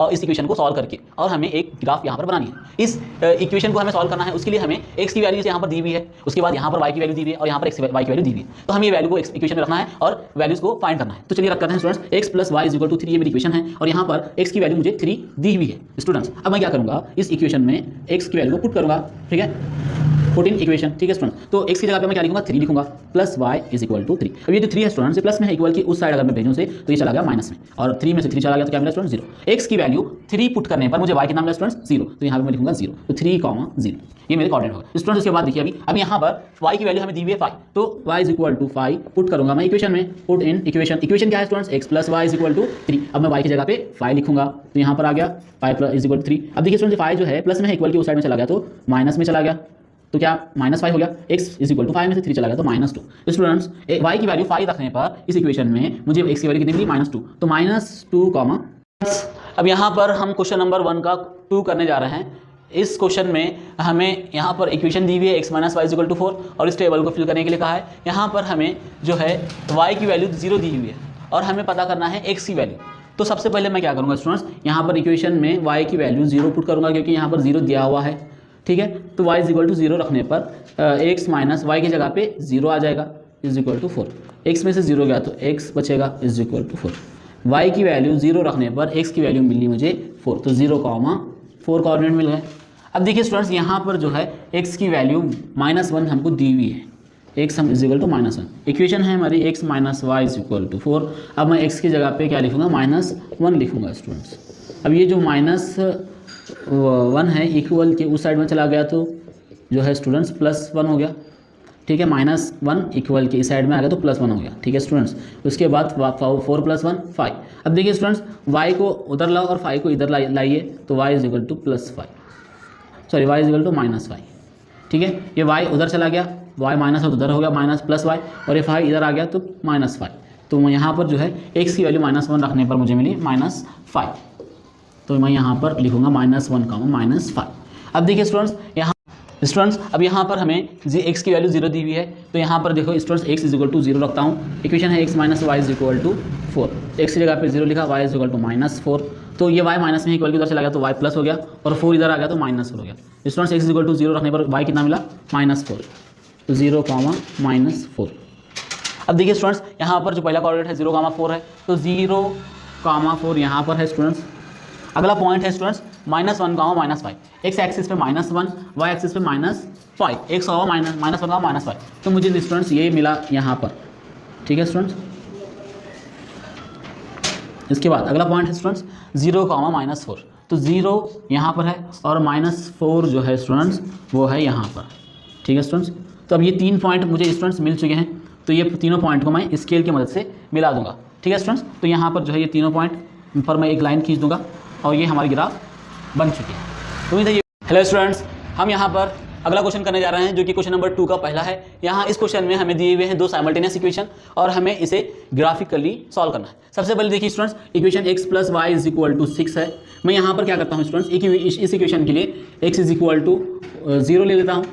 और इस इक्वेशन को सॉल्व करके और हमें एक ग्राफ यहाँ पर बनानी है। इस इक्वेशन को हमें सॉल्व करना है, उसके लिए हमें x की वैल्यू यहाँ पर दी हुई है, उसके बाद यहाँ पर y की वैल्यू दी हुई है और यहाँ पर x y की वैल्यू दी हुई है। तो हमें ये वैल्यू को इक्वेशन में रखना है और वैल्यूज को फाइंड करना है। तो चलिए रख करते हैं students, x plus y is equal to 3 ये मेरी इक्वेशन है और यहाँ पर x की वैल्यू मुझे 3 दी हुई है स्टूडेंट्स। अब मैं क्या करूँगा, इस इक्वेशन में x की वैल्यू को पुट करूँगा, ठीक है, 14 इक्वेशन, ठीक है स्टूडेंट्स। तो x की जगह पे मैं क्या लिखूंगा, 3 लिखूंगा, plus y is equal to 3। अब ये जो 3 है स्टूडेंट्स, ये प्लस में है, इक्वल की उस साइड अगर मैं भेजूं से तो ये चला गया माइनस में, और 3 में से 3 चला गया तो क्या मिला स्टूडेंट्स, 0। x की वैल्यू 3 पुट करने पर मुझे y कितना मिला स्टूडेंट्स, 0। तो यहाँ पे मैं लिखूंगा 0, तो 3, 0 ये मेरे कोऑर्डिनेट होगा स्टूडेंट्स। उसके बाद देखिए अब यहाँ पर y की वैल्यू हमें दी हुई है 5, तो y is equal to 5 put करूंगा मैं इक्वेशन में, पुट इन इक्वेशन क्या है students, x plus y is equal to 3। अब मैं y की जगह पे 5 लिखूंगा, तो यहाँ पर आ गया 5 इज इक्वल टू 3। अब देखिए स्टूडेंट्स 5 जो है प्लस में है, इक्वल की उस साइड में चला गया तो माइनस में चला गया, तो क्या -5 हो गया, x इज इक्वल टू 5 में से 3 चला गया तो -2। स्टूडेंट्स y की वैल्यू 5 रखने पर इस इक्वेशन में मुझे x की वैल्यू कितनी मिली, -2, तो -2, अब यहाँ पर हम क्वेश्चन नंबर 1 का 2 करने जा रहे हैं। इस क्वेश्चन में हमें यहाँ पर इक्वेशन दी हुई है x minus y is equal to 4 और इस टेबल को फिल करने के लिए कहा है। यहाँ पर हमें जो है y की वैल्यू 0 दी हुई है और हमें पता करना है x की वैल्यू। तो सबसे पहले मैं क्या करूँगा स्टूडेंट्स, यहाँ पर इक्वेशन में y की वैल्यू 0 पुट करूँगा क्योंकि यहाँ पर 0 दिया हुआ है, ठीक है। तो y इज इक्वल टू 0 रखने पर x माइनस वाई की जगह पे 0 आ जाएगा, इज इक्वल टू 4। x में से 0 गया तो x बचेगा, इज इक्वल टू 4। y की वैल्यू 0 रखने पर x की वैल्यू मिली मुझे 4, तो 0,4 कोऑर्डिनेट मिल गए। अब देखिए स्टूडेंट्स यहाँ पर जो है x की वैल्यू -1 हमको दी हुई है, x हम इज इक्वल टू -1, इक्वेशन है हमारी x minus y is equal to 4। अब मैं x की जगह पे क्या लिखूँगा, -1 लिखूँगा स्टूडेंट्स। अब ये जो -1 है इक्वल के उस साइड में चला गया तो जो है स्टूडेंट्स +1 हो गया, ठीक है। -1 इक्वल के इस साइड में आ गया तो +1 हो गया, ठीक है स्टूडेंट्स। उसके बाद 4 + 1 5। अब देखिए स्टूडेंट्स y को उधर लाओ और 5 को इधर लाइए तो y is equal to +5, sorry y is equal to -5, ठीक है। ये y उधर चला गया, y माइनस है तो उधर हो गया +y, और ये 5 इधर आ गया तो -5। तो यहाँ पर जो है x की वैल्यू -1 रखने पर मुझे मिली -5, तो मैं यहाँ पर लिखूँगा -1, -5। अब देखिए स्टूडेंट्स अब यहाँ पर हमें x की वैल्यू 0 दी हुई है, तो यहाँ पर देखो students x is equal to 0 रखता हूँ। इक्वेशन है x minus y is equal to 4, x की जगह पे 0 लिखा, y इज इक्वल टू -4। तो ये y माइनस में इक्वल की उधर चला गया तो y प्लस हो गया और 4 इधर आ गया तो -4 हो गया। Students x is equal to 0 रखने पर y कितना मिला, -4, तो 0, -4। अब देखिए स्टूडेंट्स यहाँ पर जो पहला कोऑर्डिनेट है 0,4 है, तो 0,4 यहाँ पर है स्टूडेंट्स। अगला पॉइंट है स्टूडेंट्स -1, -5, x एक्सिस पे -1, y एक्सिस पे -5, x होगा -1, -5। तो मुझे स्टूडेंट्स ये मिला यहाँ पर, ठीक है स्टूडेंट्स। इसके बाद अगला पॉइंट है स्टूडेंट्स 0, -4, तो 0 यहाँ पर है और -4 जो है स्टूडेंट्स वो है यहाँ पर, ठीक है स्टूडेंट्स। तो अब ये 3 पॉइंट मुझे स्टूडेंट्स मिल चुके हैं, तो ये तीनों पॉइंट को मैं स्केल की मदद से मिला दूंगा, ठीक है स्टूडेंट्स। तो यहाँ पर जो है ये तीनों पॉइंट पर मैं एक लाइन खींच दूंगा और ये हमारी ग्राफ बन चुकी है। तो हेलो स्टूडेंट्स, हम यहाँ पर अगला क्वेश्चन करने जा रहे हैं जो कि क्वेश्चन नंबर 2 का पहला है। यहाँ इस क्वेश्चन में हमें दिए हुए हैं 2 साइमल्टेनियस इक्वेशन और हमें इसे ग्राफिकली सॉल्व करना है। सबसे पहले देखिए students, equation x plus y is equal to 6 है। मैं यहाँ पर क्या करता हूँ स्टूडेंट्स, इस इक्वेशन के लिए x इज इक्वल टू 0 ले लेता हूँ।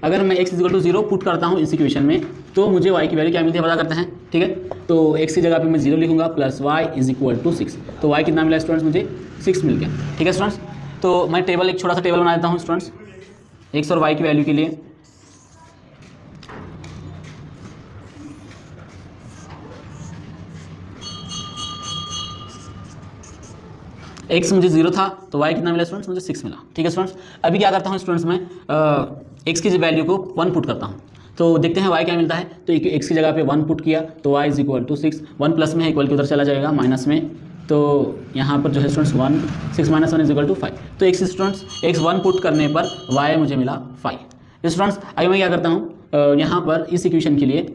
अगर मैं x is equal to 0 put करता हूँ इस इक्वेशन में तो मुझे y की वैल्यू क्या मिलती है पता करते हैं, ठीक है। तो x की जगह पे मैं 0 लिखूंगा plus y is equal to 6, तो y कितना मिला स्टूडेंट्स, मुझे 6 मिल गया, ठीक है स्टूडेंट्स। तो मैं टेबल एक छोटा सा टेबल बना देता हूँ स्टूडेंट्स x और y की वैल्यू के लिए। x मुझे 0 था तो y कितना मिला स्टूडेंट्स, मुझे 6 मिला, ठीक है स्टूडेंट्स। अभी क्या करता हूँ स्टूडेंट्स, मैं x की वैल्यू को 1 पुट करता हूँ, तो देखते हैं y क्या मिलता है। तो x की जगह पे 1 पुट किया तो y is equal to 6, 1 plus में है इक्वल के उधर चला जाएगा माइनस में, तो यहाँ पर जो है students 1, 6 minus 1 is equal to 5। तो x स्टूडेंट्स x 1 पुट करने पर y मुझे मिला 5। स्टूडेंट्स अभी मैं क्या करता हूँ, यहाँ पर इस इक्वेशन के लिए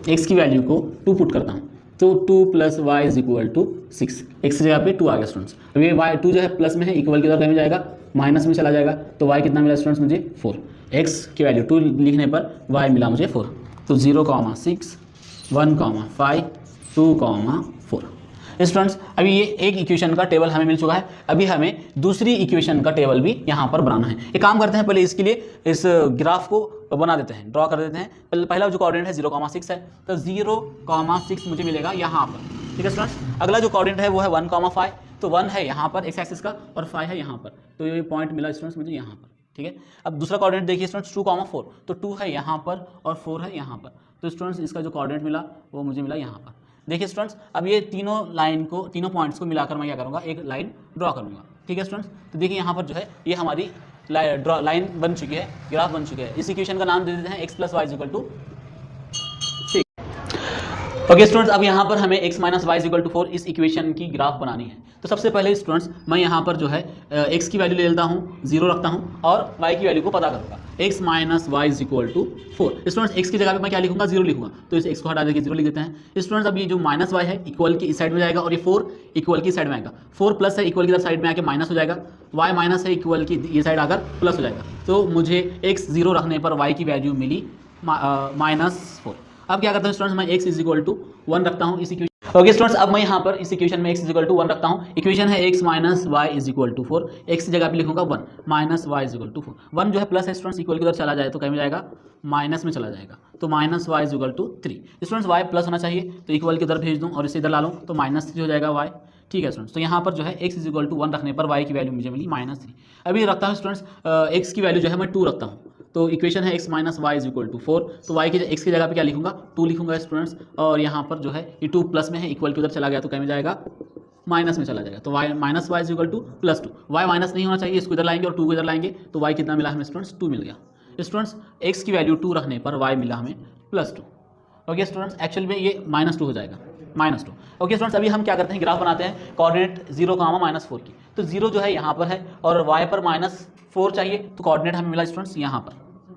x की वैल्यू को 2 पुट करता हूँ, तो 2 plus y is equal to 6, x की जगह पे 2 आ गया स्टूडेंट्स। अब ये y 2 जो है प्लस में है इक्वल के उधर में जाएगा माइनस में चला जाएगा, तो y कितना मिला स्टूडेंट्स, मुझे 4। x की वैल्यू 2 लिखने पर y मिला मुझे 4, तो 0,6, 1,5, 2,4। स्टूडेंट्स अभी ये एक इक्वेशन का टेबल हमें मिल चुका है, अभी हमें दूसरी इक्वेशन का टेबल भी यहाँ पर बनाना है। एक काम करते हैं, पहले इसके लिए इस ग्राफ को बना देते हैं, ड्रॉ कर देते हैं। पहला जो कोऑर्डिनेट है 0,6 है, तो 0,6 मुझे मिलेगा यहाँ पर, ठीक है स्टूडेंट्स। अगला जो कोऑर्डिनेट है वो है 1,5, तो 1 है यहाँ पर एक्स एक्सिस का और 5 है यहाँ पर, तो ये पॉइंट मिला स्टूडेंट्स मुझे यहाँ पर, ठीक है। अब दूसरा कोऑर्डिनेट देखिए स्टूडेंट्स 2,4, तो 2 है यहाँ पर और 4 है यहाँ पर, तो स्टूडेंट्स इसका जो कोऑर्डिनेट मिला वो मुझे मिला यहाँ पर। देखिए स्टूडेंट्स अब ये तीनों पॉइंट्स को मिलाकर मैं क्या करूँगा, एक लाइन ड्रॉ करूँगा, ठीक है स्टूडेंट्स। तो देखिए यहाँ पर जो है ये हमारी लाइन बन चुकी है, ग्राफ बन चुकी है। इस इक्वेशन का नाम दे देते हैं x + y = 6। ओके स्टूडेंट्स, अब यहाँ पर हमें x - y = 4 इस इक्वेशन की ग्राफ बनानी है। तो सबसे पहले स्टूडेंट्स मैं यहाँ पर जो है x की वैल्यू ले लेता हूँ, 0 रखता हूँ और y की वैल्यू को पता करूँगा। x - y = 4। स्टूडेंट्स x की जगह पे मैं क्या लिखूँगा, 0 लिखूँगा, तो इस x को हटा देकर 0 लिख देते हैं। स्टूडेंट्स अब ये जो -y है इक्वल की इस साइड में जाएगा और ये 4 इक्वल की साइड में आएगा। 4 प्लस है इक्वल की साइड में आके माइनस हो जाएगा, y माइनस है इक्वल की ये साइड आकर प्लस हो जाएगा। तो मुझे x 0 रखने पर y की वैल्यू मिली -4। अब क्या करता हूँ स्टूडेंट्स, मैं x = 1 रखता हूँ इस इक्वेशन। ओके स्टूडेंट्स, अब मैं यहाँ पर इस इक्वेशन में x = 1 रखता हूँ। इक्वेशन है x - y = 4, x की जगह पे लिखूंगा 1 - y = 4। 1 जो है प्लस है स्टूडेंट्स, इक्वल की उधर चला जाए तो क्या में जाएगा, माइनस में चला जाएगा, तो -y = 3। स्टूडेंट्स y प्लस होना चाहिए तो इक्वल की उधर भेज दूँ और इसे इधर ला लूँ तो -3 हो जाएगा y, ठीक है स्टूडेंट्स। तो यहाँ पर जो है x = 1 रखने पर y की वैल्यू मुझे मिली -3। अभी रखता हूँ स्टूडेंट्स x की वैल्यू जो है मैं 2 रखता हूँ, तो इक्वेशन है x - y = 4, तो y की x की जगह पे क्या लिखूंगा, 2 लिखूंगा स्टूडेंट्स। और यहाँ पर जो है ये 2 प्लस में है, इक्वल की उधर चला गया तो क्या में जाएगा, माइनस में चला जाएगा, तो y - y = +2। y माइनस नहीं होना चाहिए, इसको इधर लाएंगे और 2 को इधर लाएंगे तो y कितना मिला हमें स्टूडेंट्स, 2 मिल गया। स्टूडेंट्स x की वैल्यू 2 रखने पर y मिला हमें +2। ओके स्टूडेंट्स, एक्चुअल में ये -2 हो जाएगा, -2। ओके स्टूडेंट्स, अभी हम क्या करते हैं, ग्राफ बनाते हैं कोऑर्डिनेट 0, -4 की। तो 0 जो है यहाँ पर है और y पर -4 चाहिए, तो कोऑर्डिनेट हमें मिला स्टूडेंट्स यहाँ पर,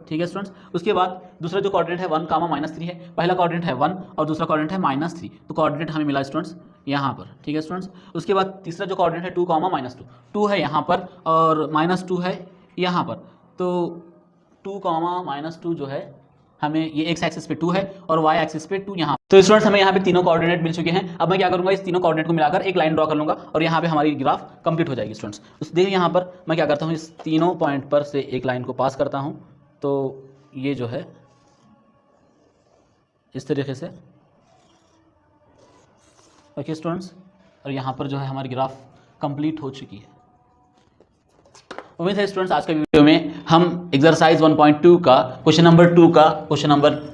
ठीक है स्टूडेंट्स। उसके बाद दूसरा जो कोऑर्डिनेट है 1, -3 है। पहला कोऑर्डिनेट है 1 और दूसरा कोऑर्डिनेट है -3, तो कोऑर्डिनेट हमें मिला स्टूडेंट्स यहाँ पर, ठीक है स्टूडेंट्स। उसके बाद तीसरा जो कोऑर्डिनेट है 2, -2, 2 है यहाँ पर और -2 है यहाँ पर, तो 2, -2 जो है हमें ये x एक्सिस पे 2 है और y एक्सिस पे 2 यहाँ। तो स्टूडेंट्स हमें यहाँ पे तीनों कोऑर्डिनेट मिल चुके हैं। अब मैं क्या करूँगा, इस तीनों कोऑर्डिनेट को मिलाकर एक लाइन ड्रॉ कर लूँगा और यहाँ पे हमारी ग्राफ कंप्लीट हो जाएगी स्टूडेंट्स। उस देखिए यहाँ पर मैं क्या करता हूँ, इस तीनों पॉइंट पर से एक लाइन को पास करता हूँ, तो ये जो है इस तरीके से, ओके स्टूडेंट्स, और यहाँ पर जो है हमारी ग्राफ कंप्लीट हो चुकी है। उम्मीद है स्टूडेंट्स आज के वीडियो में हम एक्सरसाइज 1.2 का क्वेश्चन नंबर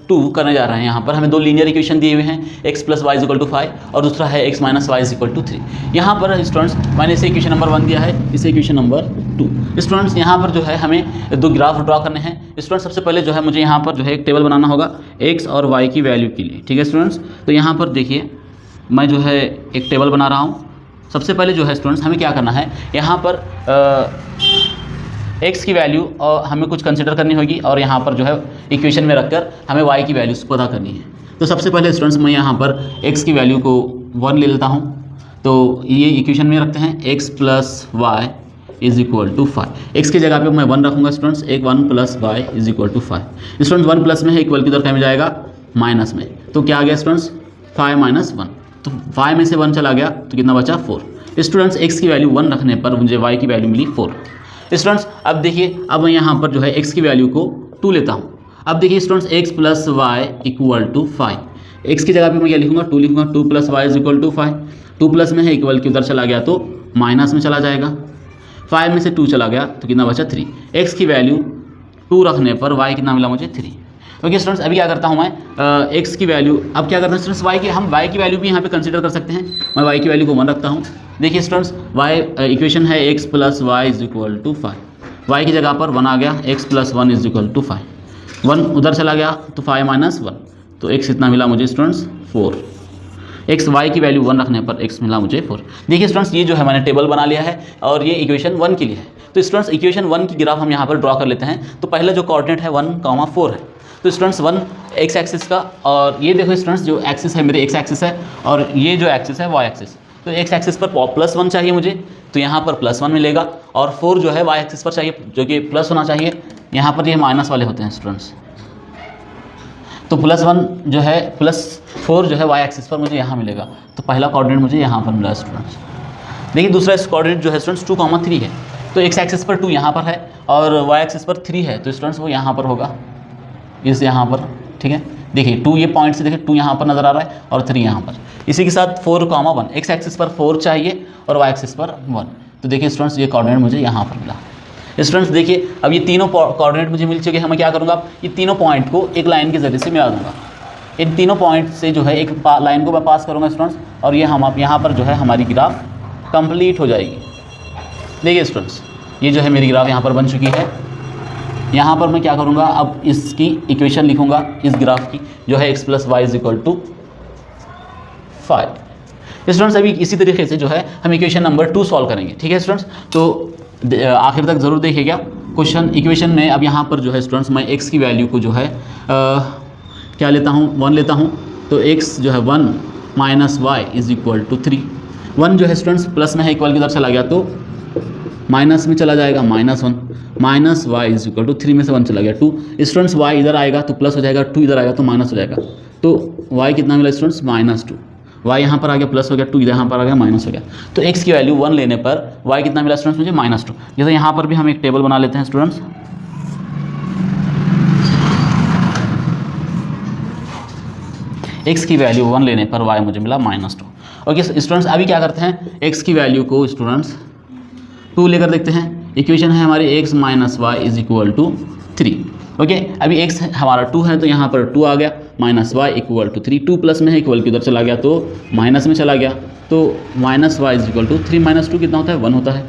2 करने जा रहे हैं। यहाँ पर हमें 2 लीनियर इक्वेशन दिए हुए हैं, x + y = 5 और दूसरा है x - y = 3। यहाँ पर स्टूडेंट्स मैंने इसे इक्वेशन नंबर 1 दिया है, इसे इक्वेशन नंबर 2। स्टूडेंट्स यहाँ पर जो है हमें 2 ग्राफ ड्रॉ करने हैं। स्टूडेंट्स सबसे पहले जो है मुझे यहाँ पर जो है एक टेबल बनाना होगा x और y की वैल्यू के लिए, ठीक है स्टूडेंट्स। तो यहाँ पर देखिए मैं जो है एक टेबल बना रहा हूँ। सबसे पहले जो है स्टूडेंट्स हमें क्या करना है, यहाँ पर x की वैल्यू और हमें कुछ कंसिडर करनी होगी और यहाँ पर जो है इक्वेशन में रखकर हमें y की वैल्यूज़ पता करनी है। तो सबसे पहले स्टूडेंट्स मैं यहाँ पर x की वैल्यू को 1 ले लेता हूँ, तो ये इक्वेशन में रखते हैं x + y = 5। x की जगह पे मैं 1 रखूँगा स्टूडेंट्स, 1 + y = 5। स्टूडेंट्स 1 प्लस में है, इक्वल की उधर क्या में जाएगा, माइनस में, तो क्या आ गया स्टूडेंट्स 5 - 1, तो 5 में से 1 चला गया तो कितना बचा 4। स्टूडेंट्स x की वैल्यू 1 रखने पर मुझे y की वैल्यू मिली 4। स्टूडेंट्स अब देखिए, अब मैं यहाँ पर जो है x की वैल्यू को 2 लेता हूँ। अब देखिए स्टूडेंट्स x + y = 5। x की जगह पे मैं क्या लिखूँगा, 2 लिखूँगा, 2 + y = 5। 2 प्लस में है, इक्वल की उधर चला गया तो माइनस में चला जाएगा, 5 में से 2 चला गया तो कितना बचा 3। x की वैल्यू 2 रखने पर y कितना मिला मुझे 3। ओके स्टूडेंट्स, अभी क्या करता हूँ मैं, x की वैल्यू, अब क्या करते हैं स्टूडेंट्स, y की, हम y की वैल्यू भी यहाँ पे कंसीडर कर सकते हैं। मैं y की वैल्यू को 1 रखता हूँ। देखिए स्टूडेंट्स y इक्वेशन है x + y = 5। y की जगह पर 1 आ गया, x + 1 = 5। 1 उधर चला गया तो 5 - 1, तो x कितना मिला मुझे स्टूडेंट्स 4। x y की वैल्यू 1 रखने पर x मिला मुझे 4। देखिए स्टूडेंट्स ये जो है मैंने टेबल बना लिया है और ये इक्वेशन 1 के लिए है। तो स्टूडेंट्स इक्वेशन 1 की ग्राफ हम यहाँ पर ड्रॉ कर लेते हैं। तो पहला जो कोऑर्डिनेट है 1, 4 है। तो स्टूडेंट्स 1 x एक्सिस का, और ये देखो स्टूडेंट्स जो एक्सिस है मेरे x एक्सिस है और ये जो एक्सिस है y एक्सिस। तो x एक्सिस पर +1 चाहिए मुझे, तो यहाँ पर +1 मिलेगा, और 4 जो है y एक्सिस पर चाहिए जो कि प्लस होना चाहिए। यहाँ पर ये माइनस वाले होते हैं स्टूडेंट्स, तो +1 जो है +4 जो है y एक्सिस पर मुझे यहाँ मिलेगा। तो पहला कोऑर्डिनेट मुझे यहाँ पर मिला स्टूडेंट्स। देखिए दूसरा कोऑर्डिनेट जो है स्टूडेंट्स 2, 3 है। तो x एक्सिस पर 2 यहाँ पर है और y एक्सिस पर 3 है, तो स्टूडेंट्स वो यहाँ पर होगा, इस यहाँ पर, ठीक है। देखिए 2 ये पॉइंट से देखिए 2 यहाँ पर नज़र आ रहा है और 3 यहाँ पर। इसी के साथ 4,1 एक्स एक्सिस पर 4 चाहिए और वाई एक्सिस पर 1। तो देखिए स्टूडेंट्स ये कोऑर्डिनेट मुझे यहाँ पर मिला। स्टूडेंट्स देखिए अब ये तीनों कोऑर्डिनेट मुझे मिल चुके हैं। मैं क्या करूँगा, अब ये तीनों पॉइंट को एक लाइन के जरिए से मिला दूँगा। इन तीनों पॉइंट से जो है एक लाइन को मैं पास करूँगा स्टूडेंट्स, और ये हम यहाँ पर जो है हमारी ग्राफ कंप्लीट हो जाएगी। देखिए स्टूडेंट्स ये जो है मेरी ग्राफ यहाँ पर बन चुकी है। यहाँ पर मैं क्या करूँगा, अब इसकी इक्वेशन लिखूँगा इस ग्राफ की, जो है x + y = 5। स्टूडेंट्स अभी इसी तरीके से जो है हम इक्वेशन नंबर 2 सॉल्व करेंगे, ठीक है स्टूडेंट्स। तो आखिर तक ज़रूर देखिएगा क्वेश्चन। इक्वेशन में अब यहाँ पर जो है स्टूडेंट्स मैं x की वैल्यू को जो है क्या लेता हूँ, 1 लेता हूँ। तो x जो है 1 - y = 3। 1 जो है स्टूडेंट्स प्लस में है, इक्वल की तरफ चला गया तो माइनस में चला जाएगा -1 - y = 3 में से 1 चला गया 2। स्टूडेंट्स y इधर आएगा तो प्लस हो जाएगा, 2 इधर आएगा तो माइनस हो जाएगा। तो y कितना मिला स्टूडेंट्स, -2। y यहाँ पर आ गया प्लस हो गया, 2 इधर यहाँ पर आ गया माइनस हो गया। तो x की वैल्यू 1 लेने पर y कितना मिला स्टूडेंट्स मुझे, -2। जैसे यहाँ पर भी हम एक टेबल बना लेते हैं स्टूडेंट्स। x की वैल्यू 1 लेने पर y मुझे मिला -2। ओके स्टूडेंट्स अभी क्या करते हैं, x की वैल्यू को स्टूडेंट्स 2 लेकर देखते हैं। इक्वेशन है हमारी x - y = 3। ओके अभी x हमारा 2 है तो यहाँ पर 2 आ गया, -y = 3। 2 प्लस में है, इक्वल की उधर चला गया तो माइनस में चला गया। तो -y = 3 - 2 कितना होता है, 1 होता है।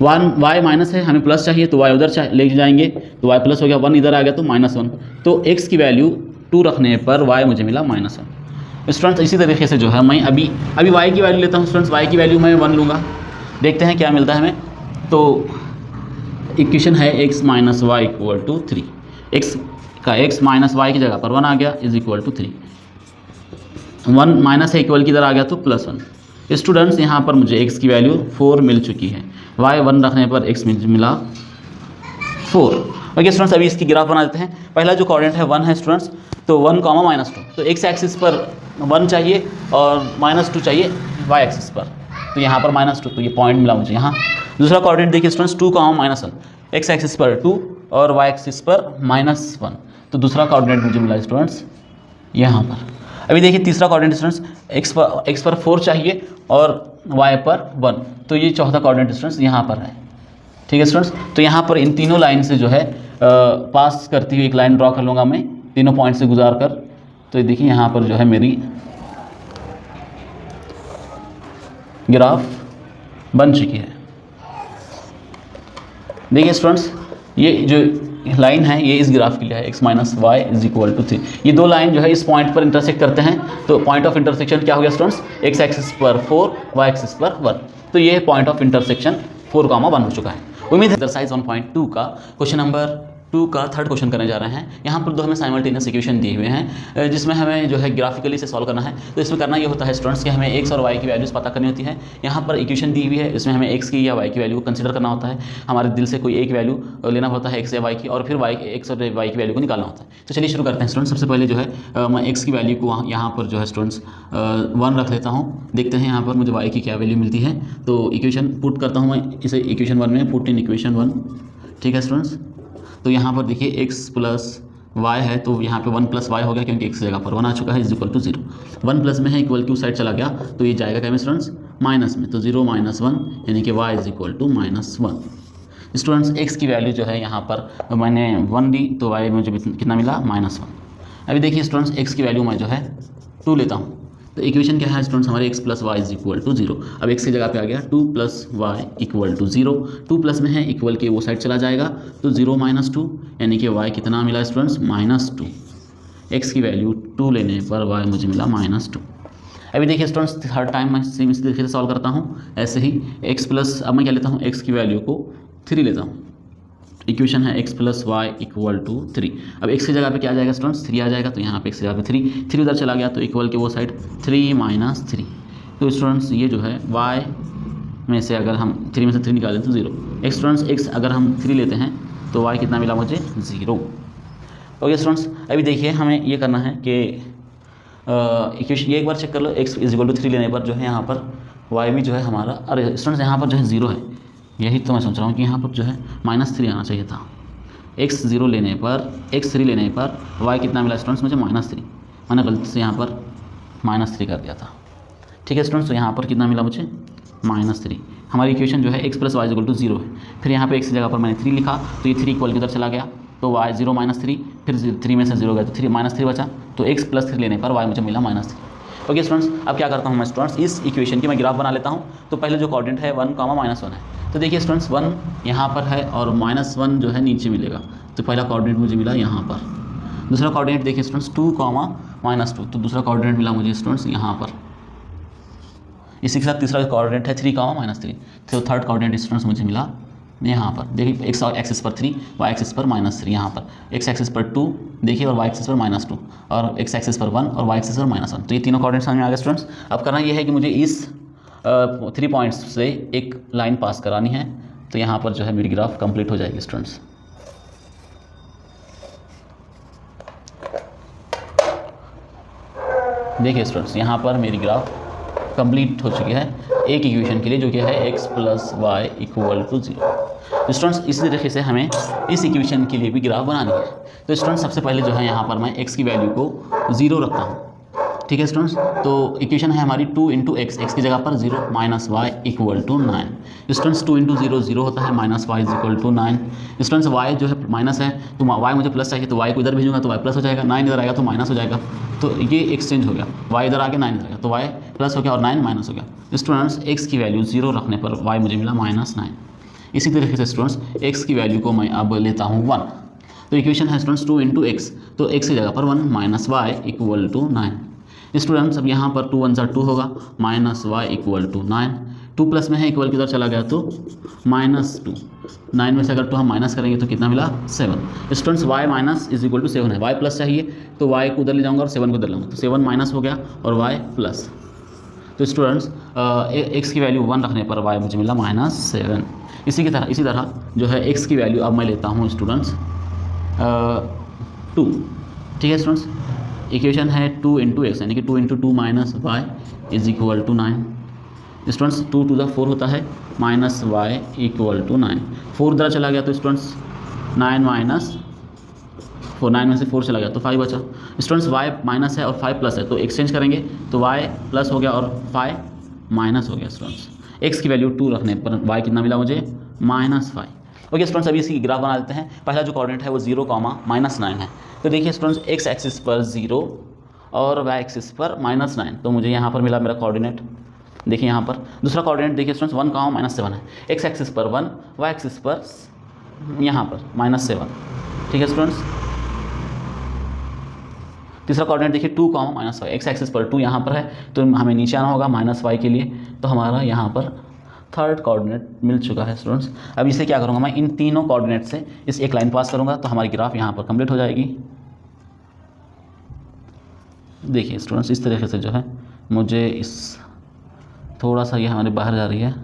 1 y माइनस है, हमें प्लस चाहिए तो y उधर ले जाएंगे तो y प्लस हो गया, 1 इधर आ गया तो -1। तो x की वैल्यू 2 रखने पर y मुझे मिला -1। स्टूडेंट्स इसी तरीके से जो है मैं अभी y की वैल्यू लेता हूँ स्टूडेंट्स। y की वैल्यू मैं 1 लूँगा, देखते हैं क्या मिलता है हमें। तो इक्वेशन है x - y = 3। x - y की जगह पर 1 आ गया = 3। 1 माइनस है, इक्वल की इधर आ गया तो +1। स्टूडेंट्स यहाँ पर मुझे x की वैल्यू 4 मिल चुकी है। y 1 रखने पर x मिला 4। ओके स्टूडेंट्स अभी इसकी ग्राफ बना देते हैं। पहला जो कोऑर्डिनेट है 1 है स्टूडेंट्स, तो 1, -2। तो x एक्सिस पर 1 चाहिए और -2 चाहिए y एक्सिस पर। तो यहाँ पर -2, तो ये पॉइंट मिला मुझे यहाँ। दूसरा कोऑर्डिनेट देखिए स्टूडेंट्स 2, -1। x एक्सिस पर 2 और y एक्सिस पर -1। तो दूसरा कोऑर्डिनेट मुझे मिला स्टूडेंट्स यहाँ पर। अभी देखिए तीसरा कोऑर्डिनेट स्टूडेंट्स x पर 4 चाहिए और y पर 1। तो ये चौथा कोऑर्डिनेट स्टूडेंट्स यहाँ पर है, ठीक है स्टूडेंट्स। तो यहाँ पर इन तीनों लाइन से जो है पास करती हुई एक लाइन ड्रॉ कर लूँगा मैं, तीनों पॉइंट से गुजार कर। तो देखिए यहाँ पर जो है मेरी ग्राफ बन चुकी है। देखिए स्टूडेंट्स ये जो लाइन है ये इस ग्राफ के लिए है, x - y = 3। ये दो लाइन जो है इस पॉइंट पर इंटरसेक्ट करते हैं। तो पॉइंट ऑफ इंटरसेक्शन क्या हो गया स्टूडेंट्स, x एक्सिस पर 4, y एक्सिस पर 1। तो ये पॉइंट ऑफ इंटरसेक्शन 4,1 हो चुका है। उम्मीद है एक्सरसाइज 1.2 का क्वेश्चन नंबर 2 का थर्ड क्वेश्चन करने जा रहे हैं। यहाँ पर 2 हमें साइमल्टेनियस इक्वेशन दिए हुए हैं जिसमें हमें जो है ग्राफिकली इसे सॉल्व करना है। तो इसमें करना ये होता है स्टूडेंट्स कि हमें x और y की वैल्यूज़ पता करनी होती है। यहाँ पर इक्वेशन दी हुई है, इसमें हमें x की या y की वैल्यू को कंसीडर करना होता है। हमारे दिल से कोई एक वैल्यू लेना होता है x या y की, और फिर x और y की वैल्यू को निकालना होता है। तो चलिए शुरू करते हैं स्टूडेंट्स। सबसे पहले जो है मैं x की वैल्यू को यहाँ पर जो है स्टूडेंट्स 1 रख लेता हूँ। देखते हैं यहाँ पर मुझे y की क्या वैल्यू मिलती है। तो इक्वेशन पुट करता हूँ मैं इसे इक्वेशन 1 में, पुट इन इक्वेशन 1, ठीक है स्टूडेंट्स। तो यहाँ पर देखिए x + y है, तो यहाँ पे 1 + y हो गया क्योंकि x की जगह पर 1 आ चुका है = 0। 1 प्लस में है, इक्वल की उस साइड चला गया तो ये जाएगा क्या में स्टूडेंट्स, माइनस में। तो 0 - 1 यानी कि y = -1। स्टूडेंट्स x की वैल्यू जो है यहाँ पर मैंने 1 दी तो y मुझे कितना मिला, -1। अभी देखिए स्टूडेंट्स x की वैल्यू मैं जो है 2 लेता हूँ। तो इक्वेशन क्या है स्टूडेंट्स हमारे x + y = 0। अब x की जगह पे आ गया 2 + y = 0। 2 प्लस में है, इक्वल के वो साइड चला जाएगा तो 0 - 2 यानी कि y कितना मिला स्टूडेंट्स, -2। x की वैल्यू 2 लेने पर y मुझे मिला -2। अभी देखिए स्टूडेंट्स थर्ड टाइम मैं सेम इस तरीके से सॉल्व करता हूँ ऐसे ही। अब मैं क्या लेता हूँ, x की वैल्यू को 3 लेता हूँ। इक्वेशन है x + y = 3। अब x की जगह पे क्या आ जाएगा स्टूडेंट्स, 3 आ जाएगा। तो यहाँ पे x की जगह पे 3 उधर चला गया तो इक्वल के वो साइड 3 - 3। तो स्टूडेंट्स ये जो है y में से अगर हम 3 में से 3 निकालें तो 0। स्टूडेंट्स x अगर हम 3 लेते हैं तो y कितना मिला मुझे, 0। ओके स्टूडेंट्स अभी देखिए हमें ये करना है कि इक्वेशन ये एक बार चेक कर लो, x = 3 लेने पर जो है यहाँ पर y भी जो है हमारा, अरे स्टूडेंट्स यहाँ पर जो है 0 है। यही तो मैं सोच रहा हूँ कि यहाँ पर जो है -3 आना चाहिए था। x0 लेने पर x3 लेने पर y कितना मिला स्टूडेंट्स मुझे -3। मैंने गलती से यहाँ पर -3 कर दिया था। ठीक है स्टूडेंट्स, तो यहाँ पर कितना मिला मुझे -3। हमारी इक्वेशन जो है x + y = 0 है। फिर यहाँ पे x की जगह पर मैंने 3 लिखा तो ये 3 इक्वल की उधर चला गया तो y 0 -3, फिर 3 में से 0 गया तो 3 -3 बचा, तो x + 3 लेने पर y मुझे मिला -3। ओके स्टूडेंट्स, अब क्या करता हूँ मैं स्टूडेंट्स, इस इक्वेशन की मैं ग्राफ बना लेता हूँ। तो पहले जो कोऑर्डिनेट है 1, -1 है। तो देखिए स्टूडेंट्स 1 यहाँ पर है और -1 जो है नीचे मिलेगा। तो पहला कोऑर्डिनेट मुझे मिला यहाँ पर। दूसरा कोऑर्डिनेट देखिए स्टूडेंट्स 2, -2, तो दूसरा कोऑर्डिनेट मिला मुझे स्टूडेंट्स यहाँ पर। इसी के साथ तीसरा कोऑर्डिनेट है 3, -3, तो थर्ड कोऑर्डिनेट स्टूडेंट्स मुझे मिला यहाँ पर। देखिए x एक्सिस पर 3, y एक्सिस पर -3 यहाँ पर, x एक्सिस पर 2 देखिए और y एक्सिस पर -2 और x एक्सिस पर 1 और y एक्सिस पर -1। तो ये तीनों कोऑर्डिनेट समझ में आ गए स्टूडेंट्स। अब करना ये है कि मुझे इस 3 पॉइंट्स से एक लाइन पास करानी है। तो यहाँ पर जो है मेरी ग्राफ कंप्लीट हो जाएगी स्टूडेंट्स। देखिए स्टूडेंट्स, यहाँ पर मेरी ग्राफ कंप्लीट हो चुकी है एक इक्वेशन के लिए जो कि है x + y = 0। स्टूडेंट्स इसी तरीके से हमें इस इक्वेशन के लिए भी ग्राफ बनानी है। तो स्टूडेंट्स सबसे पहले जो है यहाँ पर मैं x की वैल्यू को 0 रखता हूँ। ठीक है स्टूडेंट्स, तो इक्वेशन है हमारी 2 × x की जगह पर 0 -y = 9। स्टूडेंट्स 2 × 0 0 होता है, -y = 9। स्टूडेंट्स y जो है माइनस है तो y मुझे प्लस चाहिए, तो y को इधर भेजूंगा तो y प्लस हो जाएगा, 9 इधर आएगा तो माइनस हो जाएगा। तो ये एक्सचेंज हो गया, y इधर आके 9 इधर आएगा तो y प्लस हो गया और 9 माइनस हो गया। स्टूडेंट्स x की वैल्यू 0 रखने पर y मुझे मिला -9। इसी तरीके से स्टूडेंट्स x की वैल्यू को मैं अब लेता हूँ 1। तो इक्वेशन है स्टूडेंट्स 2 × x, तो x की जगह पर 1 -y = 9। स्टूडेंट्स अब यहाँ पर 2 × 1 = 2 होगा, -y = 9। 2 प्लस में है, इक्वल किधर चला गया तो -2। 9 में से अगर 2 हम माइनस करेंगे तो कितना मिला 7। स्टूडेंट्स y - 7 है, y प्लस चाहिए तो y को उधर ले जाऊंगा और 7 को उधर लाऊंगा, तो 7 माइनस हो गया और y प्लस। तो स्टूडेंट्स x की वैल्यू 1 रखने पर y मुझे मिला -7। इसी तरह जो है x की वैल्यू अब मैं लेता हूँ स्टूडेंट्स 2। ठीक है स्टूडेंट्स, इक्वेशन है 2 × x यानी कि 2 × 2 - y = 9। स्टूडेंट्स 2 × 4 होता है, -y = 9। 4 इधर चला गया तो स्टूडेंट्स 9 - 4, 9 में से 4 चला गया तो 5 बचा। स्टूडेंट्स y माइनस है और 5 प्लस है तो एक्सचेंज करेंगे तो y प्लस हो गया और 5 माइनस हो गया। स्टूडेंट्स x की वैल्यू 2 रखने पर y कितना मिला मुझे -5। ओके स्टूडेंट्स, अभी इसकी ग्राफ बना देते हैं। पहला जो कोऑर्डिनेट है वो 0, -9 है। तो देखिए स्टूडेंट्स x एक्सिस पर 0 और y एक्सिस पर -9, तो मुझे यहाँ पर मिला मेरा कोऑर्डिनेट। देखिए यहाँ पर दूसरा कोऑर्डिनेट देखिए स्टूडेंट्स 1, -7 है। x एक्सिस पर 1, y एक्सिस पर यहाँ पर -7। ठीक है स्टूडेंट्स, तीसरा कोऑर्डिनेट देखिए 2, -y। x एक्सिस पर 2 यहाँ पर है तो हमें नीचे आना होगा -y के लिए, तो हमारा यहाँ पर थर्ड कोऑर्डिनेट मिल चुका है स्टूडेंट्स। अब इसे क्या करूँगा मैं, इन तीनों कोऑर्डिनेट से इस एक लाइन पास करूँगा तो हमारी ग्राफ यहाँ पर कंप्लीट हो जाएगी। देखिए स्टूडेंट्स इस तरीके से जो है मुझे इस थोड़ा सा ये हमारे बाहर जा रही है।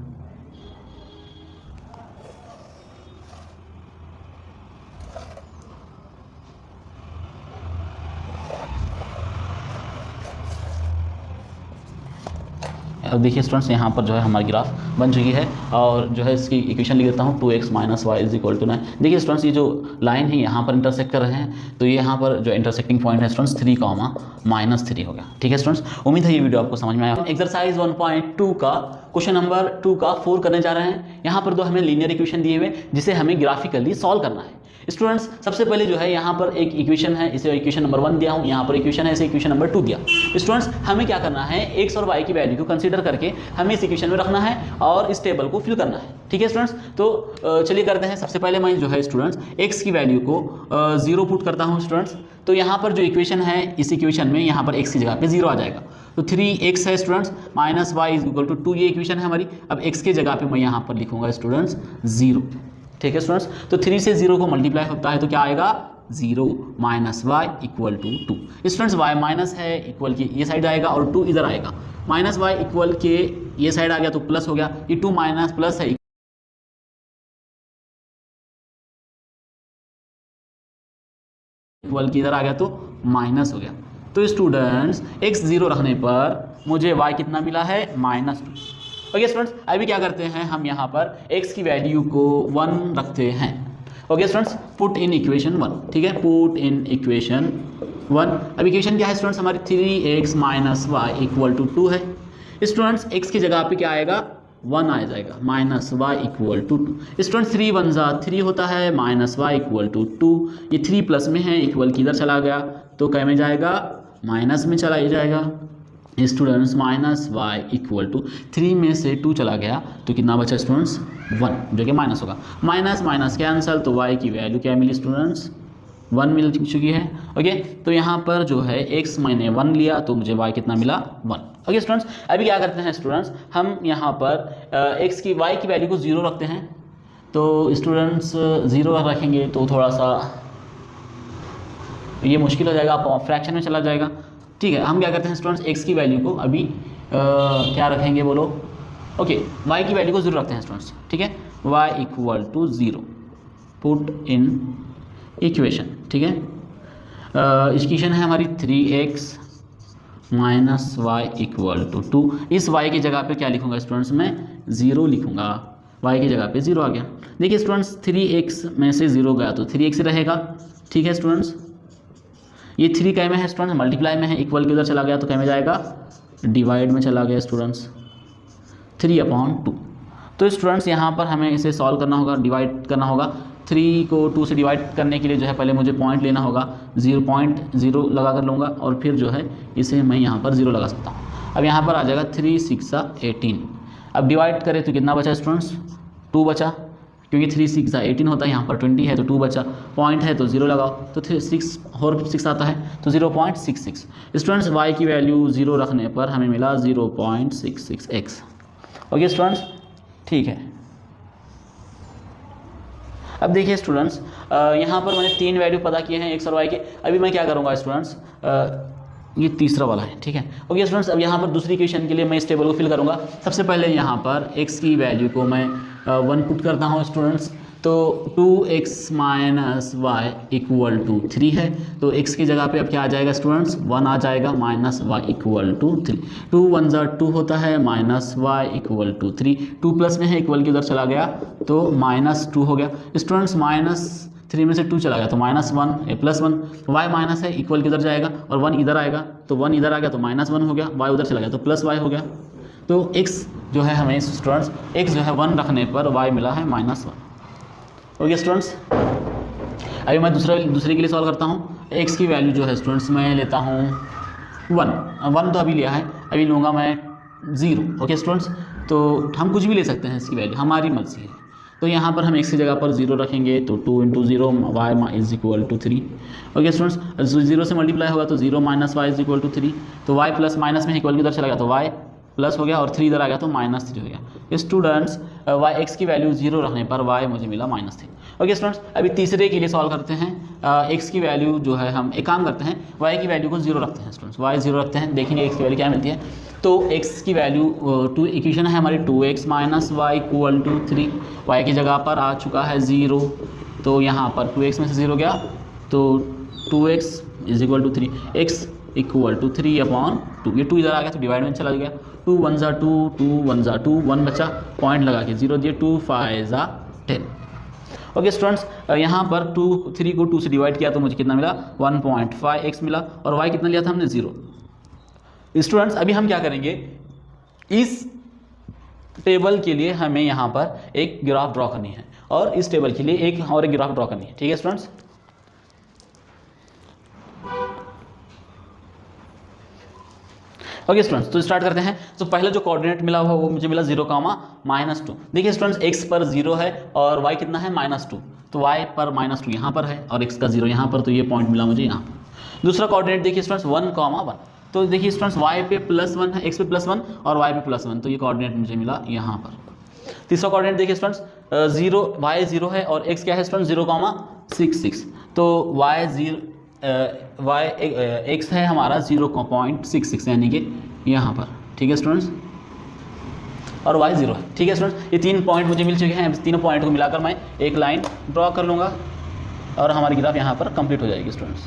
अब देखिए स्टूडेंट्स यहाँ पर जो है हमारी ग्राफ बन चुकी है और जो है इसकी इक्वेशन लिख देता हूँ 2x - y = 9। देखिए स्टूडेंट्स ये जो लाइन है यहाँ पर इंटरसेक्ट कर रहे हैं, तो ये यहाँ पर जो इंटरसेक्टिंग पॉइंट है स्टूडेंट्स 3, -3 हो गया। ठीक है स्टूडेंट्स, उम्मीद है ये वीडियो आपको समझ में आया। एक्सरसाइज 1.2 का क्वेश्चन नंबर 2 का 4 करने जा रहे हैं। यहाँ पर दो हमें लीनियर इक्वेशन दिए हुए जिसे हमें ग्राफिकली सॉल्व करना है। स्टूडेंट्स सबसे पहले जो है यहाँ पर एक इक्वेशन है, इसे इक्वेशन नंबर 1 दिया हूँ, यहाँ पर इक्वेशन है, इसे इक्वेशन नंबर 2 दिया। स्टूडेंट्स हमें क्या करना है, x और y की वैल्यू को कंसीडर करके हमें इस इक्वेशन में रखना है और इस टेबल को फिल करना है। ठीक है स्टूडेंट्स, तो चलिए करते हैं। सबसे पहले मैं जो है स्टूडेंट्स x की वैल्यू को 0 पुट करता हूँ स्टूडेंट्स। तो यहाँ पर जो इक्वेशन है, इस इक्वेशन में यहाँ पर x की जगह पे 0 आ जाएगा, तो 3x है स्टूडेंट्स, -y = 2 ये इक्वेशन है हमारी। अब x के जगह पे मैं यहाँ पर लिखूंगा स्टूडेंट्स 0। ठीक है स्टूडेंट्स, तो 3 से 0 को मल्टीप्लाई होता है तो क्या आएगा 0 - y = 2। स्टूडेंट्स y माइनस है, इक्वल की ये साइड आएगा और 2 इधर आएगा, -y इक्वल के ये साइड आ गया तो प्लस हो गया, ये 2 माइनस प्लस है, इक्वल की इधर आ गया तो माइनस हो गया। तो स्टूडेंट्स x 0 रखने पर मुझे y कितना मिला है -2। ओके स्टूडेंट्स, अभी क्या करते हैं हम यहाँ पर x की वैल्यू को 1 रखते हैं। Okay students, put in equation 1, ठीक है, पुट इन इक्वेशन 1। अब इक्वेशन क्या है स्टूडेंट्स हमारी 3x minus y equal to 2 है। स्टूडेंट्स x की जगह पे क्या आएगा 1 आ जाएगा, minus y equal to 2। Students 3 1 जा 3 होता है, माइनस वाई इक्वल टू 2। ये 3 प्लस में है, इक्वल किधर चला गया तो क्या में जाएगा, माइनस में चला ही जाएगा। Students minus y equal to 3 में से 2 चला गया तो कितना बचा स्टूडेंट्स 1, जो कि माइनस होगा। माइनस माइनस कैंसल, तो y की वैल्यू क्या मिली स्टूडेंट्स 1 मिल चुकी है। ओके, तो यहाँ पर जो है x मैंने 1 लिया तो मुझे y कितना मिला 1। ओके स्टूडेंट्स, अभी क्या करते हैं स्टूडेंट्स, हम यहाँ पर x की y की वैल्यू को 0 रखते हैं। तो स्टूडेंट्स 0 रखेंगे तो थोड़ा सा ये मुश्किल हो जाएगा, आप फ्रैक्शन में चला जाएगा। ठीक है, हम क्या करते हैं स्टूडेंट्स x की वैल्यू को अभी क्या रखेंगे बोलो, ओके y की वैल्यू को 0 रखते हैं स्टूडेंट्स, ठीक है, y equal to 0, put in equation, ठीक है। इक्वेशन है हमारी 3x minus y equal to 2। इस y की जगह पे क्या लिखूंगा स्टूडेंट्स, मैं 0 लिखूंगा, y की जगह पे 0 आ गया। देखिए स्टूडेंट्स 3x में से 0 गया तो 3x रहेगा, ठीक है स्टूडेंट्स। ये 3 कै में है स्टूडेंट्स, मल्टीप्लाई में है, इक्वल के उधर चला गया तो कै में जाएगा, डिवाइड में चला गया स्टूडेंट्स 3/2। तो स्टूडेंट्स यहाँ पर हमें इसे सॉल्व करना होगा, डिवाइड करना होगा। 3 को 2 से डिवाइड करने के लिए जो है पहले मुझे पॉइंट लेना होगा, 0.0 लगा कर लूँगा और फिर जो है इसे मैं यहाँ पर 0 लगा सकता हूँ। अब यहाँ पर आ जाएगा 3 6 18। अब डिवाइड करें तो कितना बचा स्टूडेंट्स 2 बचा, क्योंकि 3 6 18 होता है, यहाँ पर 20 है तो 2 बचा, पॉइंट है तो 0 लगाओ तो 6 और 6 आता है तो 0.66। स्टूडेंट्स y की वैल्यू 0 रखने पर हमें मिला 0.66x। ओके स्टूडेंट्स, ठीक है। अब देखिए स्टूडेंट्स यहाँ पर मैंने 3 वैल्यू पता किए हैं x और y के। अभी मैं क्या करूँगा स्टूडेंट्स, ये तीसरा वाला है, ठीक है। ओके स्टूडेंट्स, अब यहाँ पर दूसरी इक्वेशन के लिए मैं इस टेबल को फिल करूँगा। सबसे पहले यहाँ पर x की वैल्यू को मैं 1 पुट करता हूँ स्टूडेंट्स, तो 2x minus y equal to 3 है, तो x की जगह पे अब क्या आ जाएगा स्टूडेंट्स 1 आ जाएगा, माइनस वाई इक्वल टू 3। 2 1 जा 2 होता है, minus y equal to 3। 2 plus में है, इक्वल की उधर चला गया तो -2 हो गया। स्टूडेंट्स -3 में से 2 चला गया तो -1 +1, y माइनस है, इक्वल किधर जाएगा और 1 इधर आएगा तो 1 इधर आ गया तो -1 हो गया, y उधर चला गया तो +y हो गया। तो x जो है हमें स्टूडेंट्स x जो है 1 रखने पर y मिला है -1। ओके स्टूडेंट्स, अभी मैं दूसरे के लिए सॉल्व करता हूँ। x की वैल्यू जो है स्टूडेंट्स मैं लेता हूँ 1 तो अभी लिया है, अभी लूँगा मैं 0। ओके स्टूडेंट्स, तो हम कुछ भी ले सकते हैं, इसकी वैल्यू हमारी मर्जी है। तो यहाँ पर हम x की जगह पर 0 रखेंगे तो 2 × 0 y is equal to 3। Okay students, 0 से मल्टीप्लाई होगा तो 0 minus y is equal to 3, तो y प्लस माइनस में इक्वल की उधर चला गया तो y प्लस हो गया और 3 इधर आ गया तो -3 हो गया। स्टूडेंट्स y x की वैल्यू 0 रखने पर y मुझे मिला -3। ओके स्टूडेंट्स, अभी तीसरे के लिए सॉल्व करते हैं। x की वैल्यू जो है हम एक काम करते हैं, y की वैल्यू को 0 रखते हैं स्टूडेंट्स, y 0 रखते हैं, देखेंगे x की वैल्यू क्या मिलती है। तो x की वैल्यू 2 इक्वेशन है हमारी 2x minus y equal to 3, y की जगह पर आ चुका है 0, तो यहाँ पर 2x में से 0 गया तो 2x is equal to 3, x equal to 3/2। ये 2 इधर आ गया तो डिवाइड में चला गया, 2 1 जा 2, 2 1 जा 2, 1 बचा, पॉइंट लगा के 0 दिए, 2 5 जा 10। ओके स्टूडेंट्स, यहाँ पर 3 को 2 से डिवाइड किया तो मुझे कितना मिला 1.5x मिला, और y कितना लिया था हमने 0। स्टूडेंट्स, अभी हम क्या करेंगे, इस टेबल के लिए हमें यहाँ पर एक ग्राफ ड्रॉ करनी है और इस टेबल के लिए एक ग्राफ ड्रॉ करनी है, ठीक है स्टूडेंट्स। ओके स्टूडेंट्स, तो स्टार्ट करते हैं। तो पहले जो कोऑर्डिनेट मिला हुआ वो मुझे मिला 0, -2। देखिए स्टूडेंट्स, x पर 0 है और y कितना है -2, तो y पर -2 यहाँ पर है और x का 0 यहाँ पर, तो ये पॉइंट मिला मुझे यहाँ पर। दूसरा कोऑर्डिनेट देखिए स्टूडेंट्स 1, तो देखिए स्टूडेंट्स y पे +1 है, x पे +1 और y पे +1, तो ये कोऑर्डिनेट मुझे मिला यहाँ पर। तीसरा कोऑर्डिनेट देखिए स्टूडेंट्स 0, y 0 है और x क्या है स्टूडेंट्स 0,66, तो x है हमारा 0.66 यानी कि यहाँ पर, ठीक है स्टूडेंट्स, और y 0 है, ठीक है स्टूडेंट्स। ये 3 पॉइंट मुझे मिल चुके हैं, तीनों पॉइंट को मिलाकर मैं एक लाइन ड्रॉ कर लूँगा और हमारी ग्राफ यहाँ पर कंप्लीट हो जाएगी स्टूडेंट्स।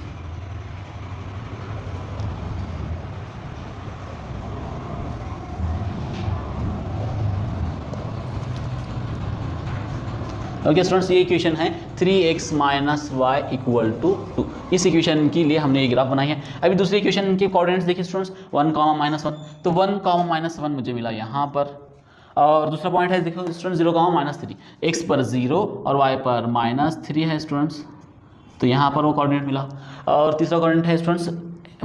ओके स्टूडेंट्स, ये इक्वेशन है 3x minus y equal to 2। इस इक्वेशन के लिए हमने ये ग्राफ बनाई है। अभी दूसरी इक्वेशन के कोऑर्डिनेट्स देखिए स्टूडेंट्स, 1, -1, तो 1, -1 मुझे मिला यहाँ पर, और दूसरा पॉइंट है देखो स्टूडेंट्स 0, -3, x पर 0 और y पर -3 है स्टूडेंट्स, तो यहाँ पर वो कोऑर्डिनेट मिला। और तीसरा कोऑर्डिनेट है स्टूडेंट्स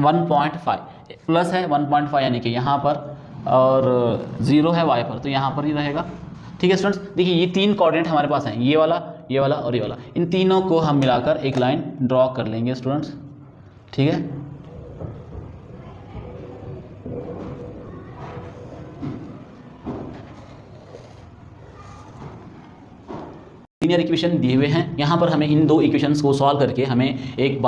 1.5 प्लस है 1.5 यानी कि यहाँ पर, और 0 है y पर, तो यहाँ पर ही रहेगा। ठीक है स्टूडेंट्स, देखिए ये तीन कोऑर्डिनेट हमारे पास हैं, ये वाला और ये वाला। इन तीनों को हम मिलाकर एक लाइन ड्रॉ कर लेंगे स्टूडेंट्स। ठीक है, लीनियर इक्वेशन दिए हुए हैं। यहाँ पर हमें इन दो इक्वेशंस को सॉल्व करके हमें एक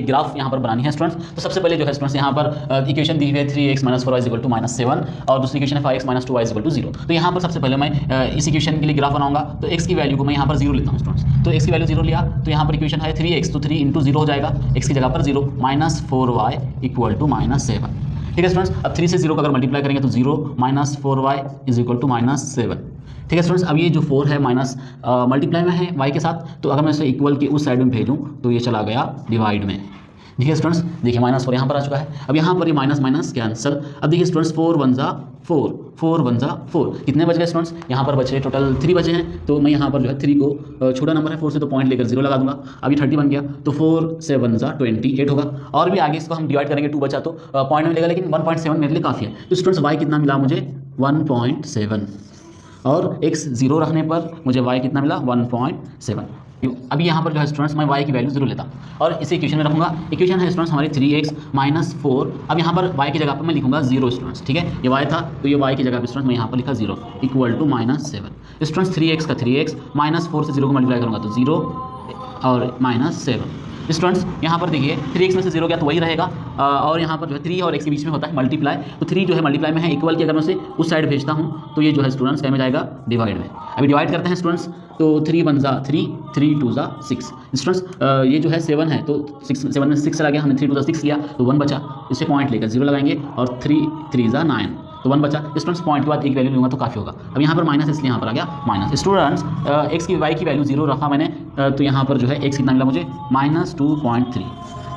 ग्राफ यहाँ पर बनानी है स्टूडेंट्स। तो सबसे पहले जो है स्टूडेंट्स यहाँ पर इक्वेशन दी हुई है 3x - 4y = -7 और दूसरी इक्वेशन है 5x - 2y = 0। तो यहाँ पर सबसे पहले मैं इस इक्वेशन के लिए ग्राफ बनाऊंगा। तो x की वैल्यू को मैं यहाँ पर 0 लेता हूँ स्टूडेंट्स। तो x की वैल्यू 0 लिया, तो यहाँ पर इक्वेशन है 3x, तो 3 × 0 हो जाएगा, x की जगह पर 0, -4y = -7। ठीक है स्टूडेंट्स, अब 3 से 0 का अगर मल्टीप्लाई करेंगे तो 0 - 4y = -7। ठीक है स्टूडेंट्स, अब ये जो 4 है माइनस मल्टीप्लाई में है y के साथ, तो अगर मैं इसे इक्वल के उस साइड में भेजूँ तो ये चला गया डिवाइड में। देखिए स्टूडेंट्स, देखिए -4 यहाँ पर आ चुका है। अब यहाँ पर ये माइनस कैंसिल। अब देखिए स्टूडेंट्स 4 × 1 = 4, 4 × 1 = 4, कितने बच गए स्टूडेंट्स? यहाँ पर बचे टोटल 3 बचे हैं। तो मैं यहाँ पर जो है 3 को छोटा नंबर है 4 से, तो पॉइंट लेकर 0 लगा दूंगा। अभी 30 बन गया, तो 4 से 1 = 28 होगा। और भी आगे इसको हम डिवाइड करेंगे, 2 बचा तो पॉइंट में मिलेगा, लेकिन 1.7 मेरे लिए काफ़ी है। तो स्टूडेंट्स y कितना मिला मुझे? 1.7, और x 0 रखने पर मुझे y कितना मिला? 1.7। अभी यहाँ पर जो है स्टूडेंट्स मैं y की वैल्यू 0 लेता हूँ और इसे इक्वेशन में रखूँगा। इक्वेशन है स्टूडेंट्स हमारी 3x - 4। अब यहाँ पर y की जगह पर मैं लिखूँगा 0 स्टूडेंट्स। ठीक है, ये y था, तो ये y की जगह पर स्टूडेंट्स मैं यहाँ पर लिखा 0 = -7। स्टूडेंट्स 3x का 3x, -4 से 0 को मल्टीप्लाई करूँगा तो 0 और -7। स्टूडेंट्स यहाँ पर देखिए 3x में से 0 गया तो वही रहेगा, और यहाँ पर जो है 3 और x के बीच में होता है मल्टीप्लाई, तो 3 जो है मल्टीप्लाई में है, इक्वल की अगर मैं उसे उस साइड भेजता हूँ तो ये जो है स्टूडेंट्स क्या में जाएगा? डिवाइड में। अभी डिवाइड करते हैं स्टूडेंट्स, तो 3 × 1 = 3, 3 × 2 = 6। स्टूडेंट्स ये जो है 7 है, तो 7 में 6 चला गया, हमने 3 × 2 = 6 लिया, तो 1 बचा, इसे पॉइंट लेकर 0 लगाएंगे, और 3 × 3 = 9, तो 1 बचा। स्टूडेंट्स पॉइंट के बाद एक वैल्यू लूँगा तो काफ़ी होगा। अब यहाँ पर माइनस, इसलिए यहाँ पर आ गया माइनस। स्टूडेंट्स x की y की वैल्यू 0 रखा मैंने, तो यहाँ पर जो है x कितना मिला मुझे? -2.3।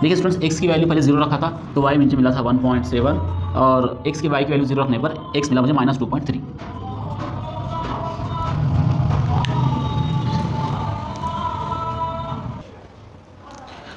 देखिए स्टूडेंट्स x की वैल्यू पहले 0 रखा था, तो y मुझे मिला था 1.7, और x की y की वैल्यू 0 रखने पर x मिला मुझे -2.3।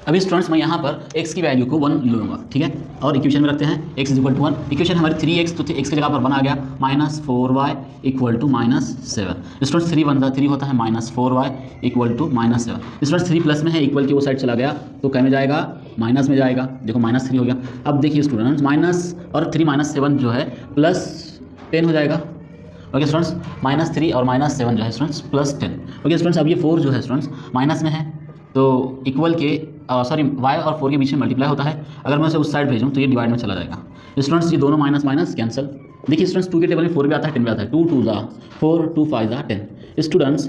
अभी स्टूडेंट्स मैं यहाँ पर x की वैल्यू को 1 लूँगा। ठीक है, और इक्वेशन में रखते हैं x = 1। इक्वेशन हमारी 3x, तो x की जगह पर 1 आ गया, -4y = -7। स्टूडेंट्स 3 × 1 = 3 होता है, -4y = -7। स्टूडेंट्स 3 प्लस में है, इक्वल की वो साइड चला गया, तो क्या में जाएगा? माइनस में जाएगा। देखो -3 हो गया। अब देखिए स्टूडेंट्स माइनस और 3 - 7 जो है +10 हो जाएगा। ओके स्टूडेंट्स, -3 और -7 जो है स्टूडेंट्स +10। ओके स्टूडेंट्स, अब ये 4 जो है स्टूडेंट्स माइनस में है, तो इक्वल के y और 4 के बीच में मल्टीप्लाई होता है, अगर मैं उसे उस साइड भेजूँ तो ये डिवाइड में चला जाएगा। स्टूडेंट्स ये दोनों माइनस कैंसिल। देखिए स्टूडेंट्स 2 के टेबल में 4 भी आता है, 10 भी आता है, 2 × 2 = 4, 2 × 5 = 10। स्टूडेंट्स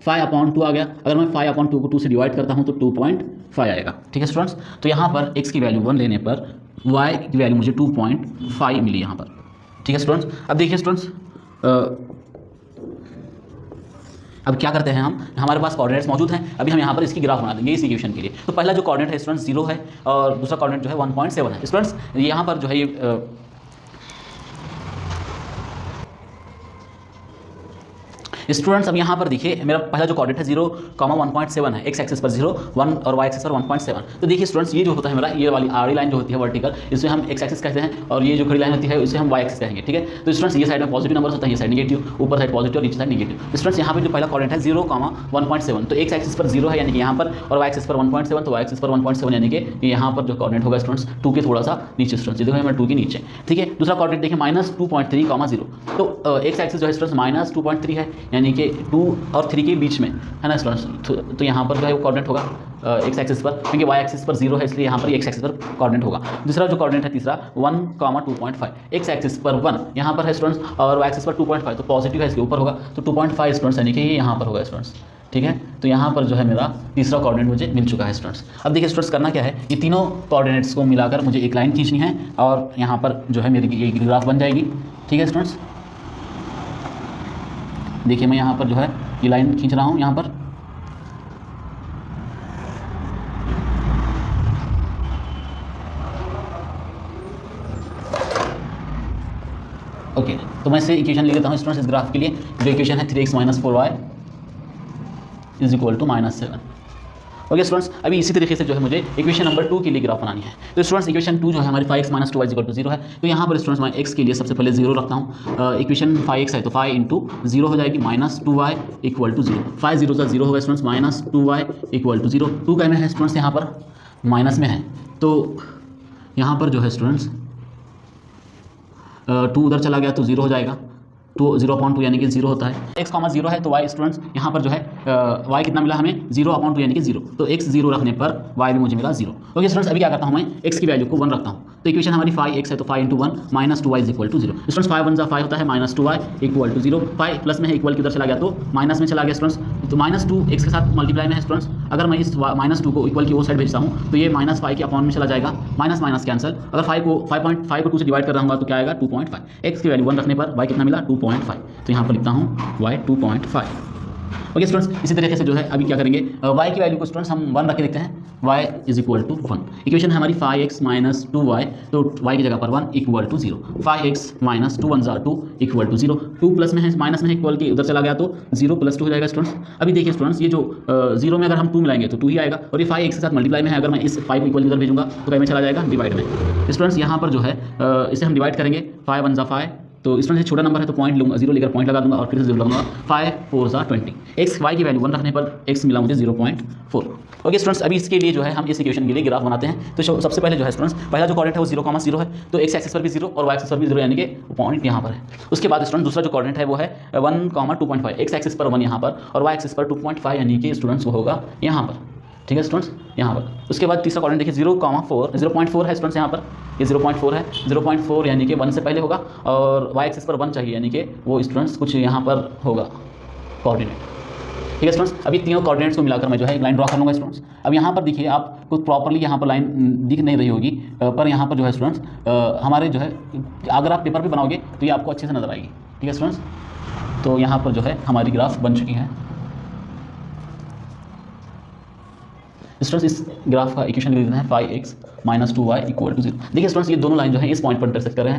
5/2 आ गया, अगर मैं 5/2 को 2 से डिवाइड करता हूँ तो 2.5 आएगा। ठीक है स्टूडेंट्स, तो यहाँ पर x की वैल्यू 1 लेने पर y की वैल्यू मुझे 2.5 मिली यहाँ पर। ठीक है स्टूडेंट्स, अब देखिए स्टूडेंट्स अब क्या करते हैं हम, हमारे पास कोऑर्डिनेट्स मौजूद हैं, अभी हम यहाँ पर इसकी ग्राफ बना देंगे इस इक्वेशन के लिए। तो पहला जो कोऑर्डिनेट है स्टूडेंट्स 0 है, और दूसरा कोऑर्डिनेट जो है 1.7 है। स्टूडेंट्स यहाँ पर जो है ये स्टूडेंट्स अब यहाँ पर देखिए मेरा पहला जो कोऑर्डिनेट है 0, 1.7 है, x एक्सिस पर 0, 1 और y एक्सिस पर 1.7। तो देखिए स्टूडेंट्स ये जो होता है मेरा, ये वाली आड़ी लाइन जो होती है वर्टिकल, इसे हम x एक्सिस कहते हैं, और ये जो खड़ी लाइन होती है इसे हम y एक्सिस कहेंगे। ठीक है, तो स्टूडेंट्स ये साइड में पॉजिटिव नंबर होता है, ये साइड नेगेटिव, ऊपर साइड पॉजिटिव और नीचे साइड नेगेटिव। स्टूडेंट्स यहाँ पर जो पहला कोऑर्डिनेट है 0, 1.7, तो x एक्सिस पर 0 है यानी कि यहाँ पर, और y एक्सिस पर 1.7, तो y एक्सिस पर 1.7 यानी कि यहाँ पर जो कोऑर्डिनेट होगा स्टूडेंट्स 2 के थोड़ा सा नीचे। स्टूडेंट्स देखो मैं 2 के नीचे। ठीक है, दूसरा कोऑर्डिनेट देखिए -2.3, 0, तो x एक्सिस जो है स्टूडेंट्स -2.3 है, यानी कि 2 और 3 के बीच में है ना स्टूडेंट्स। तो यहाँ पर जो है वो कोऑर्डिनेट होगा x एक्सिस पर, क्योंकि y एक्सिस पर 0 है इसलिए यहाँ पर x एक्सिस पर कोऑर्डिनेट होगा। दूसरा जो कोऑर्डिनेट है तीसरा 1, 2.5, x एक्सिस पर 1 यहाँ पर है स्टूडेंट्स, और y एक्सिस पर 2.5, तो पॉजिटिव है इसके ऊपर होगा, तो 2.5 स्टूडेंट्स यानी कि ये यहाँ पर होगा स्टूडेंट्स। ठीक है, तो यहाँ पर जो है मेरा तीसरा कोऑर्डिनेट मुझे मिल चुका है स्टूडेंट्स। अब देखिए स्टूडेंट्स करना क्या है, ये तीनों कोऑर्डिनेट्स को मिलाकर मुझे एक लाइन खींचनी है, और यहाँ पर जो है मेरी ये ग्राफ बन जाएगी। ठीक है स्टूडेंट्स, देखिए मैं यहाँ पर जो है ये लाइन खींच रहा हूँ यहाँ पर, ओके, तो मैं इसे इक्वेशन लिख देता हूँ स्टूडेंट्स इस ग्राफ के लिए। जो इक्वेशन है 3x - 4y is equal to -7। Okay students, अभी इसी तरीके से जो है मुझे इक्वेशन नंबर 2 के लिए ग्राफ बनानी है। तो स्टूडेंट्स इक्वेशन 2 जो है हमारी 5x - 2y = 0 है। तो यहाँ पर स्टूडेंट्स मैं x के लिए सबसे पहले 0 रखता हूँ। इक्वेशन 5x है तो 5 × 0 हो जाएगी -2y = 0। 5 0 × 0 होगा स्टूडेंट्स -2y = 0। 2 का में है स्टूडेंट्स यहाँ पर माइनस में है, तो यहाँ पर जो है स्टूडेंट्स 2 उधर चला गया तो 0 हो जाएगा। तो 0/2 यानी कि 0 होता है। x, 0 है तो y स्टूडेंट्स यहाँ पर जो है y कितना मिला हमें 0/2 यानी कि 0। तो x 0 रखने पर y भी मुझे मिला 0। ओके स्टूडेंट्स, अभी क्या करता हूँ मैं x की वैल्यू को 1 रखता हूँ। तो इक्वेशन हमारी 5x है तो 5 × 1 -2y = 0। स्टूडेंट्स 5 × 1 = 5 होता है -2y = 0। 5 प्लस में है इक्वल किधर चला गया तो माइनस में चला गया स्टूडेंट्स। तो -2 x के साथ मल्टीप्लाई में है स्टूडेंट्स। अगर मैं इस -2 को इक्वल की वो साइड भेजता हूँ तो ये -5 के अपॉन में चला जाएगा, माइनस माइनस कैंसिल। अगर 5.5 को 2 से डिवाइड कर रहा हूँ तो क्या आएगा 2.5। x की वैल्यू 1 रखने पर y कितना मिला 2.5। तो यहाँ पर लिखता हूँ y 2.5। ओके स्टूडेंट्स, इसी तरीके से जो है अभी क्या करेंगे y की वैल्यू को स्टूडेंट्स हम 1 रख के देखते हैं। y = 1। इक्वेशन है हमारी 5x - 2y, तो y की जगह पर 1 = 0। 5x - 2 × 2 = 0। 2 प्लस में है माइनस में है इक्वल के उधर चला गया तो 0 + 2 हो जाएगा स्टूडेंट्स। अभी देखिए स्टूडेंट्स, ये जो 0 में अगर हम 2 मिलाएंगे तो 2 ही आएगा, और ये 5x के साथ मल्टीप्लाई में है। अगर मैं इस 5 को इक्वल उधर भेजूंगा तो क्या में चला जाएगा डिवाइड में। स्टूडेंट्स यहाँ पर जो है इसे हम डिवाइड करेंगे। 5 × 1 = 5, तो स्टूडेंट्स छोटा नंबर है तो पॉइंट लूँगा, 0 लेकर पॉइंट लगा दूंगा और फिर से 0 लगाऊंगा। 5 4 = 20। x y की वैल्यू 1 रखने पर x मिला मुझे 0.4। ओके स्टूडेंट्स, अभी इसके लिए जो है हम इस इक्वेशन के लिए ग्राफ बनाते हैं। तो सबसे पहले जो है स्टूडेंट्स पहला जो कोऑर्डिनेट है वो 0, 0 है, तो x एक्सिस पर भी 0 और y एक्सिस पर भी 0 यानी कि पॉइंट यहाँ पर है। उसके बाद स्टूडेंट दूसरा जो कोऑर्डिनेट है वो है 1, 2.5। x एक्सिस पर 1 यहाँ पर और y एक्सिस पर 2.5 यानी कि स्टूडेंट्स वो होगा यहाँ पर। ठीक है स्टूडेंट्स, यहाँ पर। उसके बाद तीसरा कोऑर्डिनेट देखिए 0.4 है स्टूडेंट्स। यहाँ पर ये 0.4 है। 0.4 यानी कि 1 से पहले होगा और y एक्सिस पर 1 चाहिए यानी कि वो स्टूडेंट्स कुछ यहाँ पर होगा कोऑर्डिनेट। ठीक है स्टूडेंट्स, अभी तीनों कोऑर्डिनेट्स को मिलाकर मैं जो है एक लाइन ड्रॉ कर लूँगा स्टूडेंट्स। अब यहाँ पर देखिए आपको प्रॉपर्ली यहाँ पर लाइन दिख नहीं रही होगी, पर यहाँ पर जो है स्टूडेंट्स हमारे जो है अगर आप पेपर पे बनाओगे तो ये आपको अच्छे से नजर आएगी। ठीक है स्टूडेंट्स, तो यहाँ पर जो है हमारी ग्राफ बन चुकी है। स्टूडेंट्स इस ग्राफ का इक्वेशन लिख देते हैं 5x - 2y = 0। देखिए स्टूडेंट्स ये दोनों लाइन जो है इस पॉइंट पर इंटरसेक्ट कर रहे हैं।